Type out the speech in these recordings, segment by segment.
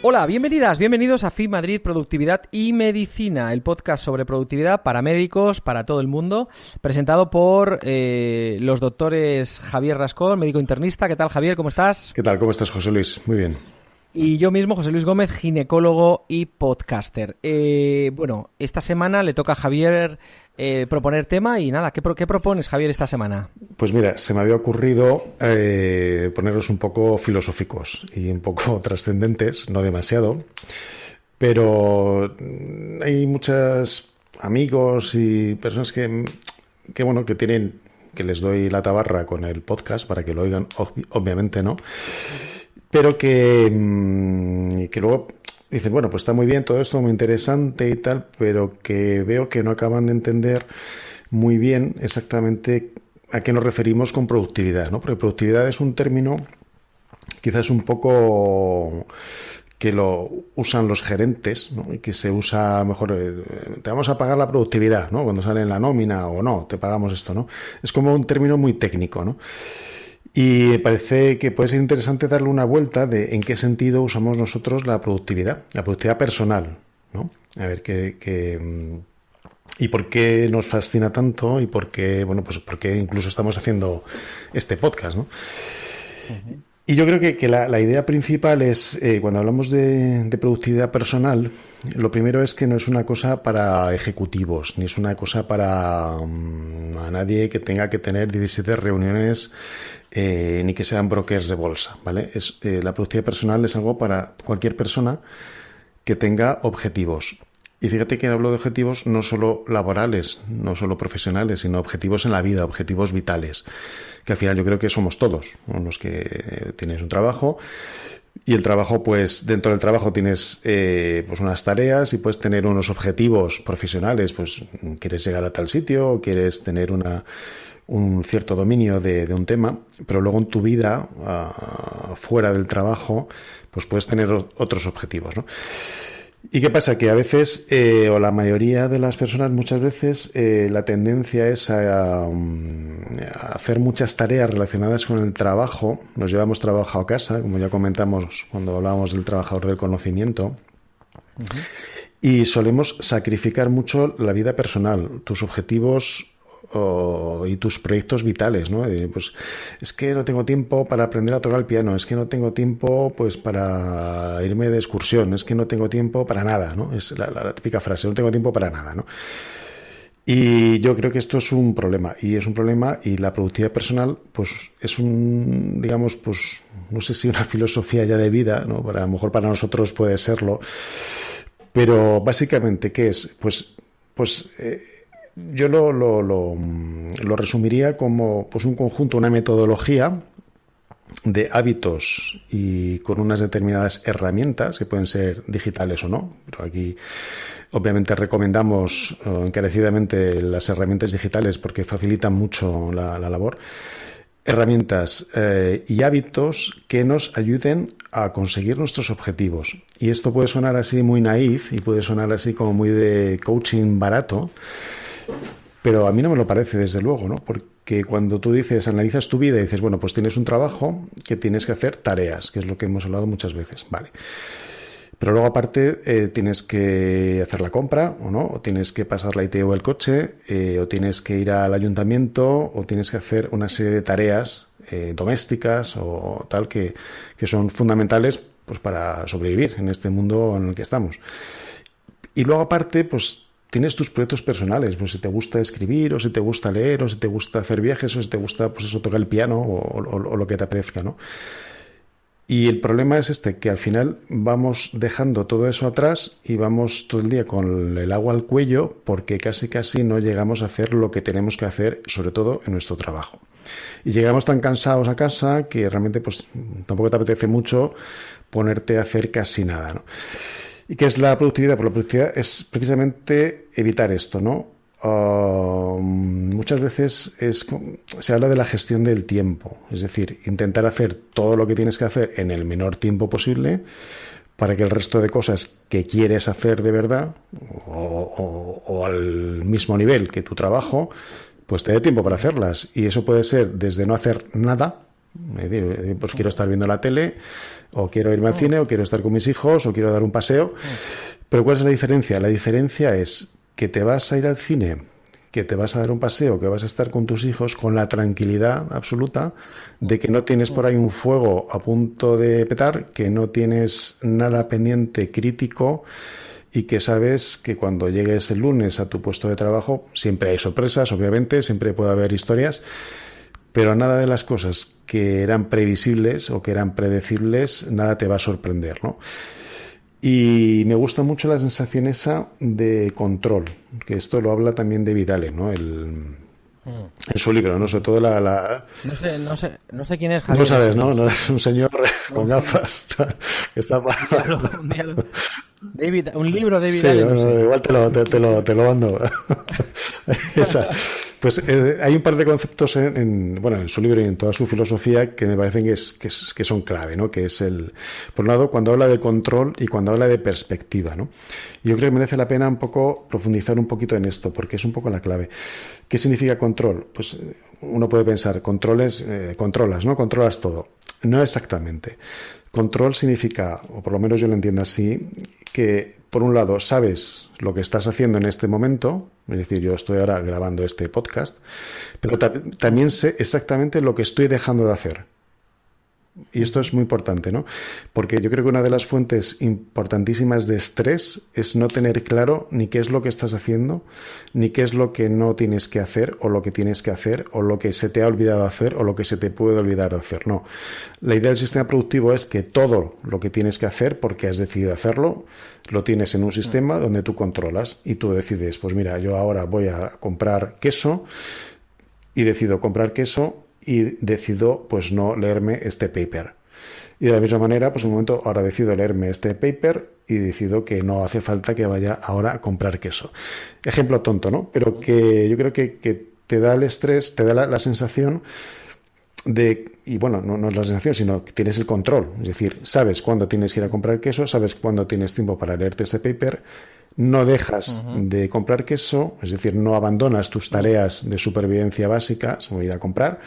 Hola, bienvenidas, bienvenidos a FIB Madrid Productividad y Medicina, el podcast sobre productividad para médicos, para todo el mundo, presentado por los doctores Javier Rascón, médico internista. ¿Qué tal, Javier? ¿Cómo estás? ¿Qué tal? ¿Cómo estás, José Luis? Muy bien. Y yo mismo, José Luis Gómez, ginecólogo y podcaster. Bueno, esta semana le toca a Javier proponer tema y nada, ¿qué propones, Javier, esta semana? Pues mira, se me había ocurrido ponerlos un poco filosóficos y un poco trascendentes, no demasiado, pero hay muchos amigos y personas que tienen, que les doy la tabarra con el podcast para que lo oigan, obviamente, ¿no? Pero que luego dicen, bueno, pues está muy bien todo esto, muy interesante y tal, pero que veo que no acaban de entender muy bien exactamente a qué nos referimos con productividad, ¿no? Porque productividad es un término quizás un poco que lo usan los gerentes, ¿no? Y que se usa mejor, te vamos a pagar la productividad, ¿no? Cuando sale en la nómina o no, te pagamos esto, ¿no? Es como un término muy técnico, ¿no? Y me parece que puede ser interesante darle una vuelta de en qué sentido usamos nosotros la productividad personal, ¿no? A ver y por qué nos fascina tanto y por qué, bueno, pues por qué incluso estamos haciendo este podcast, ¿no? Uh-huh. Y yo creo que la idea principal es, cuando hablamos de productividad personal, lo primero es que no es una cosa para ejecutivos, ni es una cosa para a nadie que tenga que tener 17 reuniones, ni que sean brokers de bolsa, ¿vale? La productividad personal es algo para cualquier persona que tenga objetivos. Y fíjate que hablo de objetivos no solo laborales, no solo profesionales, sino objetivos en la vida, objetivos vitales, que al final yo creo que somos todos, ¿no? Los que tienes un trabajo y el trabajo, pues dentro del trabajo tienes pues unas tareas y puedes tener unos objetivos profesionales, pues quieres llegar a tal sitio o quieres tener un cierto dominio de un tema, pero luego en tu vida, fuera del trabajo, pues puedes tener otros objetivos, ¿no? ¿Y qué pasa? Que a veces, o la mayoría de las personas, muchas veces, la tendencia es a hacer muchas tareas relacionadas con el trabajo. Nos llevamos trabajo a casa, como ya comentamos cuando hablábamos del trabajador del conocimiento. Uh-huh. Y solemos sacrificar mucho la vida personal, tus objetivos y tus proyectos vitales, ¿no? Pues es que no tengo tiempo para aprender a tocar el piano, es que no tengo tiempo pues para irme de excursión, es que no tengo tiempo para nada, ¿no? Es la típica frase, no tengo tiempo para nada, ¿no? Y yo creo que esto es un problema, y la productividad personal pues es digamos, pues no sé si una filosofía ya de vida, ¿no? A lo mejor para nosotros puede serlo, pero básicamente, ¿qué es? Yo lo resumiría como pues un conjunto, una metodología de hábitos y con unas determinadas herramientas que pueden ser digitales o no, pero aquí obviamente recomendamos encarecidamente las herramientas digitales porque facilitan mucho la labor. Herramientas y hábitos que nos ayuden a conseguir nuestros objetivos. Y esto puede sonar así muy naif y puede sonar así como muy de coaching barato, pero a mí no me lo parece, desde luego, ¿no? Porque cuando tú analizas tu vida y dices, bueno, pues tienes un trabajo que tienes que hacer tareas, que es lo que hemos hablado muchas veces, vale. Pero luego aparte tienes que hacer la compra, ¿o no? O tienes que pasar la ITV el coche, o tienes que ir al ayuntamiento, o tienes que hacer una serie de tareas domésticas o tal que son fundamentales pues para sobrevivir en este mundo en el que estamos. Y luego aparte, pues tienes tus proyectos personales, pues si te gusta escribir, o si te gusta leer, o si te gusta hacer viajes, o si te gusta, pues eso, tocar el piano, o lo que te apetezca, ¿no? Y el problema es que al final vamos dejando todo eso atrás y vamos todo el día con el agua al cuello porque casi no llegamos a hacer lo que tenemos que hacer, sobre todo en nuestro trabajo. Y llegamos tan cansados a casa que realmente pues tampoco te apetece mucho ponerte a hacer casi nada, ¿no? ¿Y qué es la productividad? Pues la productividad es precisamente evitar esto, ¿no? Muchas veces se habla de la gestión del tiempo, es decir, intentar hacer todo lo que tienes que hacer en el menor tiempo posible para que el resto de cosas que quieres hacer de verdad o al mismo nivel que tu trabajo, pues te dé tiempo para hacerlas. Y eso puede ser desde no hacer nada, Es decir, pues quiero estar viendo la tele, o quiero irme al cine, o quiero estar con mis hijos, o quiero dar un paseo. Pero ¿cuál es la diferencia? La diferencia es que te vas a ir al cine, que te vas a dar un paseo, que vas a estar con tus hijos con la tranquilidad absoluta de que no tienes por ahí un fuego a punto de petar, que no tienes nada pendiente crítico, y que sabes que cuando llegues el lunes a tu puesto de trabajo siempre hay sorpresas, obviamente, siempre puede haber historias, pero nada de las cosas que eran previsibles o que eran predecibles, nada te va a sorprender, ¿no? Y me gusta mucho la sensación esa de control, que esto lo habla también David Allen, ¿no? En su libro, ¿no? Sobre todo No sé quién es Javier. No sabes, ¿no? No es un señor con gafas que está... Un libro de David sí, Allen. No sé. Igual te lo mando. Pues hay un par de conceptos en su libro y en toda su filosofía que me parecen que son clave, ¿no? Que es por un lado, cuando habla de control y cuando habla de perspectiva, ¿no? Y yo creo que merece la pena un poco profundizar un poquito en esto, porque es un poco la clave. ¿Qué significa control? Pues uno puede pensar, controlas, ¿no? Controlas todo. No exactamente. Control significa, o por lo menos yo lo entiendo así, que por un lado sabes lo que estás haciendo en este momento, es decir, yo estoy ahora grabando este podcast, pero también sé exactamente lo que estoy dejando de hacer. Y esto es muy importante, ¿no? Porque yo creo que una de las fuentes importantísimas de estrés es no tener claro ni qué es lo que estás haciendo, ni qué es lo que no tienes que hacer, o lo que tienes que hacer, o lo que se te ha olvidado hacer, o lo que se te puede olvidar de hacer. No. La idea del sistema productivo es que todo lo que tienes que hacer, porque has decidido hacerlo, lo tienes en un sistema donde tú controlas y tú decides, pues mira, yo ahora voy a comprar queso y decido comprar queso y decido pues no leerme este paper. Y de la misma manera, pues un momento, ahora decido leerme este paper y decido que no hace falta que vaya ahora a comprar queso. Ejemplo tonto, ¿no? Pero que yo creo que te da el estrés, te da la sensación de, y bueno, no es la sensación, sino que tienes el control. Es decir, sabes cuándo tienes que ir a comprar queso, sabes cuándo tienes tiempo para leerte este paper, no dejas de comprar queso, es decir, no abandonas tus tareas de supervivencia básicas, como ir a comprar,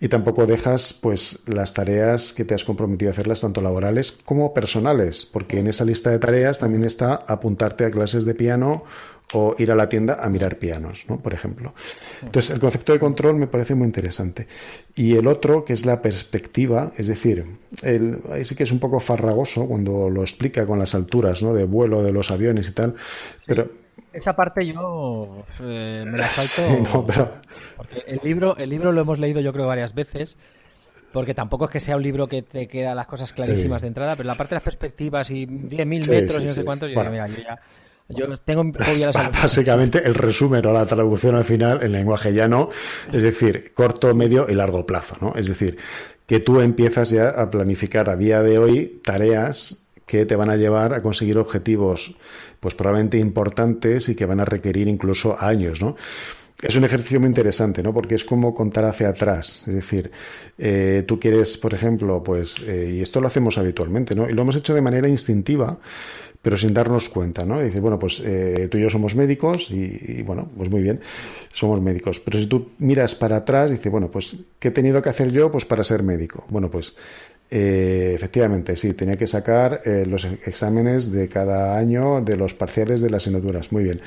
y tampoco dejas pues las tareas que te has comprometido a hacerlas, tanto laborales como personales, porque en esa lista de tareas también está apuntarte a clases de piano o ir a la tienda a mirar pianos, ¿no? Por ejemplo. Entonces, el concepto de control me parece muy interesante. Y el otro, que es la perspectiva, es decir, ahí sí que es un poco farragoso cuando lo explica con las alturas, ¿no? De vuelo de los aviones y tal, pero... Esa parte yo me la salto. Sí, no, pero... Porque el libro lo hemos leído yo creo varias veces, porque tampoco es que sea un libro que te queda las cosas clarísimas de entrada, pero la parte de las perspectivas y 10.000 metros y no sé cuántos, yo digo, mira, yo tengo fobia a las básicamente el resumen o la traducción al final en lenguaje llano, es decir, corto, medio y largo plazo, ¿no? Es decir, que tú empiezas ya a planificar a día de hoy tareas que te van a llevar a conseguir objetivos pues probablemente importantes y que van a requerir incluso años, ¿no? Es un ejercicio muy interesante, ¿no? Porque es como contar hacia atrás. Es decir, tú quieres, por ejemplo, pues, y esto lo hacemos habitualmente, ¿no? Y lo hemos hecho de manera instintiva, pero sin darnos cuenta, ¿no? Y dices, bueno, pues tú y yo somos médicos y, bueno, pues muy bien, somos médicos. Pero si tú miras para atrás y dices, bueno, pues, ¿qué he tenido que hacer yo pues para ser médico? Bueno, pues, efectivamente, sí, tenía que sacar los exámenes de cada año de los parciales de las asignaturas. Muy bien.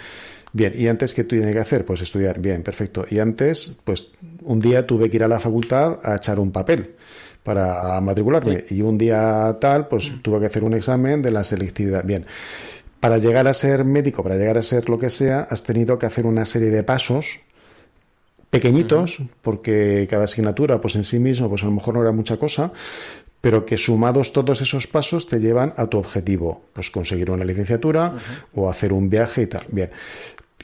Bien, ¿y antes qué tuve que hacer? Pues estudiar. Bien, perfecto. Y antes, pues un día tuve que ir a la facultad a echar un papel para matricularme. Sí. Y un día tal, pues tuve que hacer un examen de la selectividad. Bien, para llegar a ser médico, para llegar a ser lo que sea, has tenido que hacer una serie de pasos pequeñitos, porque cada asignatura, pues en sí mismo, pues a lo mejor no era mucha cosa, pero que sumados todos esos pasos te llevan a tu objetivo, pues conseguir una licenciatura o hacer un viaje y tal. Bien.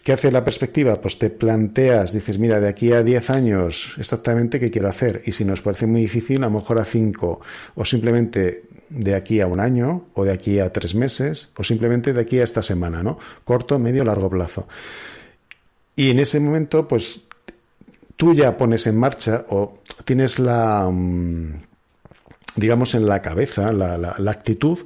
¿Qué hace la perspectiva? Pues te planteas, dices, mira, de aquí a 10 años exactamente qué quiero hacer. Y si nos parece muy difícil, a lo mejor a 5, o simplemente de aquí a un año, o de aquí a 3 meses, o simplemente de aquí a esta semana, ¿no? Corto, medio, largo plazo. Y en ese momento, pues, tú ya pones en marcha, o tienes digamos, en la cabeza, la actitud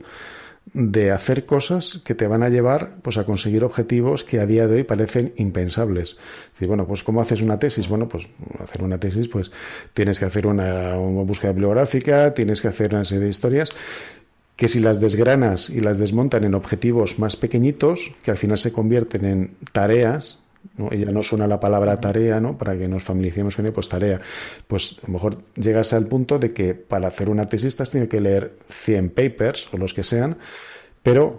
de hacer cosas que te van a llevar pues a conseguir objetivos que a día de hoy parecen impensables. Es decir, bueno, pues ¿cómo haces una tesis? Bueno, pues hacer una tesis, pues tienes que hacer una búsqueda bibliográfica, tienes que hacer una serie de historias que si las desgranas y las desmontan en objetivos más pequeñitos, que al final se convierten en tareas, ¿no? Y ya no suena la palabra tarea, ¿no? Para que nos familiaricemos con ella, pues tarea. Pues a lo mejor llegas al punto de que para hacer una tesis te has tenido que leer 100 papers o los que sean, pero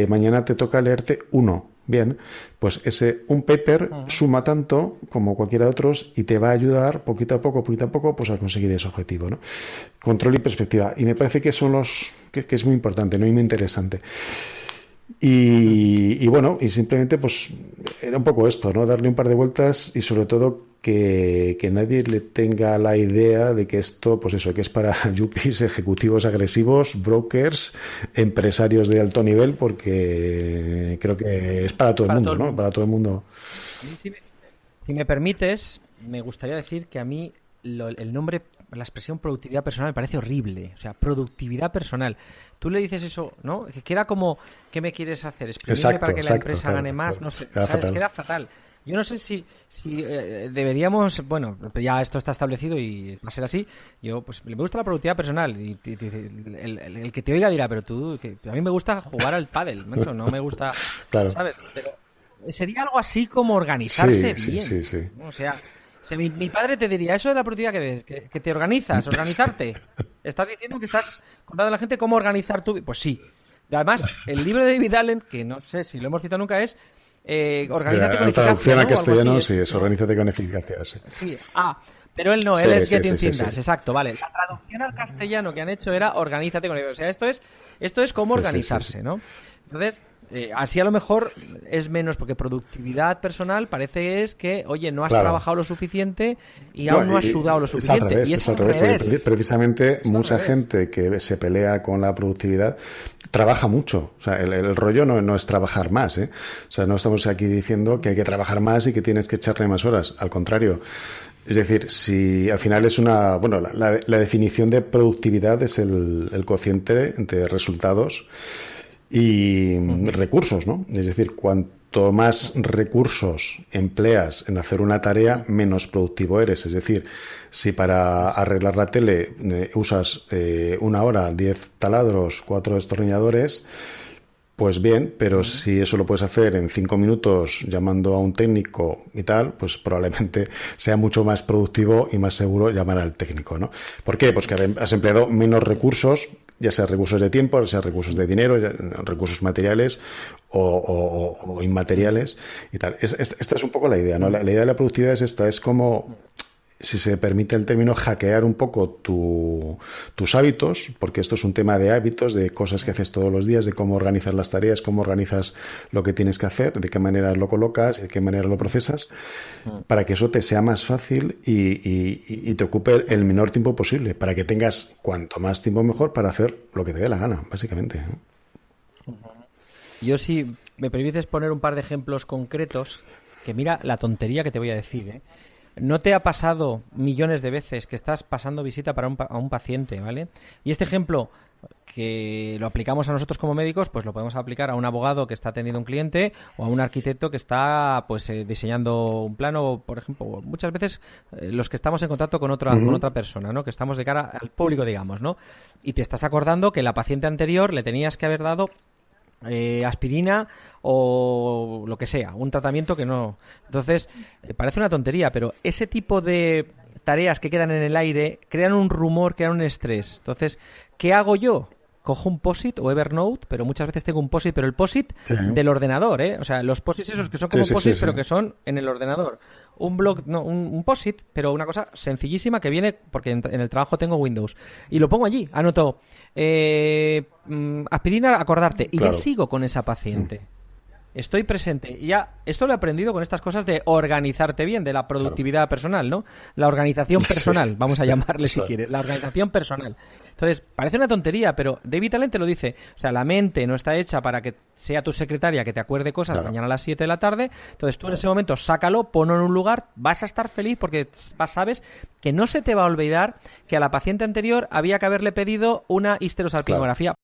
mañana te toca leerte uno. Bien, pues un paper suma tanto como cualquiera de otros y te va a ayudar poquito a poco, pues a conseguir ese objetivo, ¿no? Control y perspectiva. Y me parece que son que es muy importante, ¿no? Y muy interesante. Y bueno, y simplemente pues era un poco esto, ¿no? Darle un par de vueltas y sobre todo que nadie le tenga la idea de que esto, pues eso, que es para yuppies, ejecutivos agresivos, brokers, empresarios de alto nivel, porque creo que es para todo el mundo, ¿no? Para todo el mundo. Si me permites, me gustaría decir que a mí el nombre, la expresión productividad personal me parece horrible. O sea, productividad personal. Tú le dices eso, ¿no? Que queda como, ¿qué me quieres hacer? ¿Exprimirme para que la empresa gane más? No sé, ¿sabes? Queda fatal. Yo no sé si deberíamos, bueno, ya esto está establecido y va a ser así. Yo, pues, me gusta la productividad personal y el que te oiga dirá, pero tú, que a mí me gusta jugar al pádel, macho, no me gusta, claro. ¿sabes? Pero sería algo así como organizarse bien. Sí. O sea, mi padre te diría, eso de la productividad que te organizas, organizarte. Estás diciendo que estás contando a la gente cómo organizar tu vida. Pues sí. Además, el libro de David Allen, que no sé si lo hemos citado nunca, es Organízate con eficacia. Traducción a castellano, así, es Organízate con eficacia. Sí. Pero él no, él es Getting Things Done, exacto, vale. La traducción al castellano que han hecho era Organízate con eficacia. O sea, esto es cómo organizarse, ¿no? Entonces, así a lo mejor es menos, porque productividad personal parece es que, oye, no has trabajado lo suficiente y aún no has sudado lo suficiente. Es al revés. Precisamente mucha gente que se pelea con la productividad trabaja mucho. O sea, el rollo no es trabajar más, ¿eh? O sea, no estamos aquí diciendo que hay que trabajar más y que tienes que echarle más horas. Al contrario. Es decir, si al final es la definición de productividad es el cociente entre resultados y recursos, ¿no? Es decir, cuanto más recursos empleas en hacer una tarea, menos productivo eres. Es decir, si para arreglar la tele usas 1 hora, 10 taladros, 4 destornilladores, pues bien, pero si eso lo puedes hacer en 5 minutos llamando a un técnico y tal, pues probablemente sea mucho más productivo y más seguro llamar al técnico, ¿no? ¿Por qué? Pues que has empleado menos recursos, ya sea recursos de tiempo, ya sea recursos de dinero, recursos materiales o inmateriales y tal. Esta es un poco la idea, ¿no? La idea de la productividad es esta, es como, si se permite el término, hackear un poco tus hábitos, porque esto es un tema de hábitos, de cosas que haces todos los días, de cómo organizas las tareas, cómo organizas lo que tienes que hacer, de qué manera lo colocas, de qué manera lo procesas, para que eso te sea más fácil y te ocupe el menor tiempo posible, para que tengas cuanto más tiempo mejor para hacer lo que te dé la gana, básicamente. Yo, si me permites poner un par de ejemplos concretos, que mira la tontería que te voy a decir, ¿eh? ¿No te ha pasado millones de veces que estás pasando visita a un paciente, ¿vale? Y este ejemplo, que lo aplicamos a nosotros como médicos, pues lo podemos aplicar a un abogado que está atendiendo a un cliente o a un arquitecto que está diseñando un plano, por ejemplo. Muchas veces los que estamos en contacto con otra persona, ¿no? Que estamos de cara al público, digamos, ¿no? Y te estás acordando que la paciente anterior le tenías que haber dado aspirina o lo que sea, un tratamiento que no. Entonces, parece una tontería, pero ese tipo de tareas que quedan en el aire crean un rumor, crean un estrés. Entonces, ¿qué hago yo? Cojo un POSIT o Evernote, pero muchas veces tengo un POSIT, pero el POSIT del ordenador, ¿eh? O sea, los POSITs esos que son como POSIT, pero que son en el ordenador. Un POSIT, pero una cosa sencillísima que viene, porque en el trabajo tengo Windows. Y lo pongo allí, anoto aspirina, acordarte, y ya sigo con esa paciente. Estoy presente. Ya, esto lo he aprendido con estas cosas de organizarte bien, de la productividad personal, ¿no? La organización personal, vamos a llamarle si quieres, la organización personal. Entonces, parece una tontería, pero David Allen te lo dice. O sea, la mente no está hecha para que sea tu secretaria que te acuerde cosas mañana a las 7 de la tarde. Entonces, tú en ese momento sácalo, ponlo en un lugar, vas a estar feliz porque sabes que no se te va a olvidar que a la paciente anterior había que haberle pedido una histerosalpingografía.